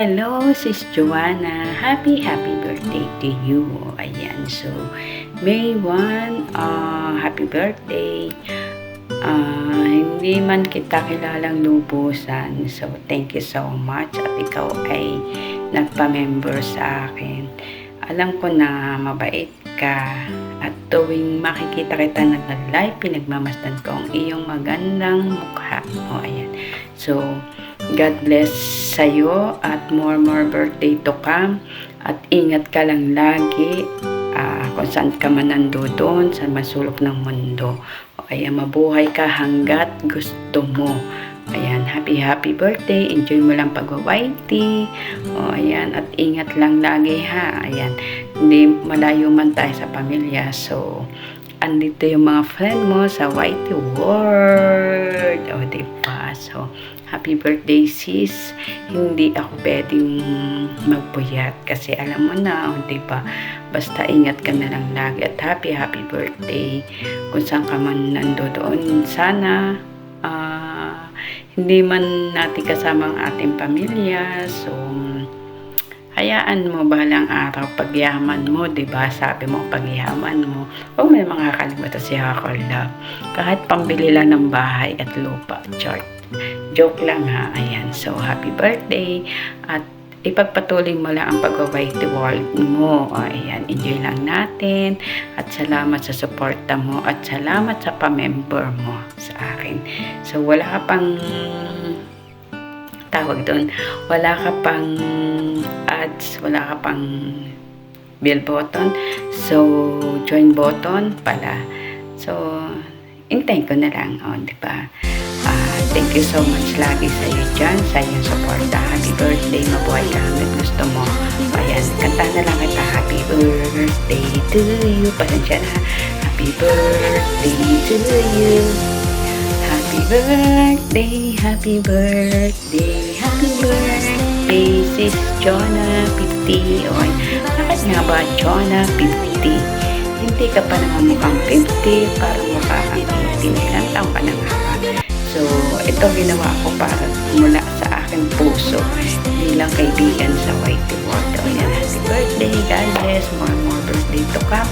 Hello, Sis Joanna. Happy birthday to you. Ayan, so May 1, happy birthday. Hindi man kita kilalang lubusan. So, thank you so much. At ikaw ay nagpa-member sa akin. Alam ko na mabait ka. At tuwing makikita kita nag-live, pinagmamasdan ko ang iyong magandang mukha. O, ayan. So, God bless sa'yo at more birthday to come. At ingat ka lang lagi kung saan ka man nandoon sa masulok ng mundo. O ayan, mabuhay ka hanggat gusto mo. Ayan, happy birthday. Enjoy mo lang pag-YT. O ayan, at ingat lang lagi ha. Ayan, hindi malayo man tayo sa pamilya. So, andito yung mga friend mo sa YT World. O diba? So, happy birthday sis. Hindi ako pwedeng magpuyat kasi alam mo na, diba? Basta ingat ka na lang lagi at happy birthday. Kung saan ka man nandoon, sana hindi man natin kasama ang ating pamilya. So, hayaan mo balang araw pagyaman mo, diba? Sabi mo pagyaman mo, huwag may makakalimutan si Hakol Love. Kahit pambili lang ng bahay at lupa, chart. Joke lang ha, ayan. So, happy birthday. At ipagpatuloy mo lang ang pag-YT World mo. O, ayan, enjoy lang natin. At salamat sa suporta mo. At salamat sa pa-member mo sa akin. So, wala ka pang tawag doon. Wala ka pang ads. Wala ka pang bell button. So, join button pala. So, intay ko na lang. O, diba? Thank you so much lagi sa iyo dyan, sa iyong suporta. Happy birthday, mabuhay ka hanggang gusto mo. Ayan, kanta na lang kita, happy birthday to you. Pasensya na, happy birthday to you. Happy birthday, happy birthday, happy birthday, sis Jonah 50. Oy, bakit nga ba Jonah 50? Hindi ka pa naman mukhang 50, parang mukha kang 18. Ilang taong ka na nga ba? So, ito ginawa ko para mula sa aking puso bilang kaibigan sa YT World. O yan, happy birthday, God bless, more birthday to come.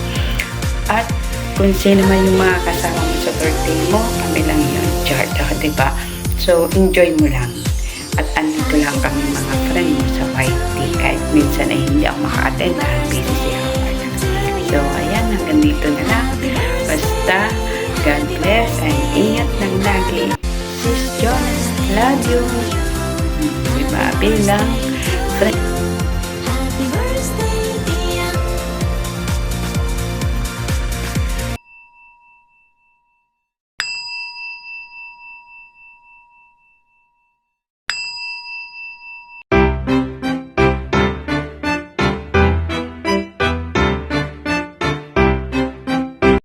At kung sino man yung mga kasama mo sa birthday mo, kami lang yun, chart, diba? So, enjoy mo lang. At andito lang kami mga friend mo sa YT. Kahit minsan ay hindi ako maka-attend dahil busy siya. So, ayan, hanggang dito na lang. Basta, God bless and ingat lang lagi. Sis Jonas, love you. Diba? Bilang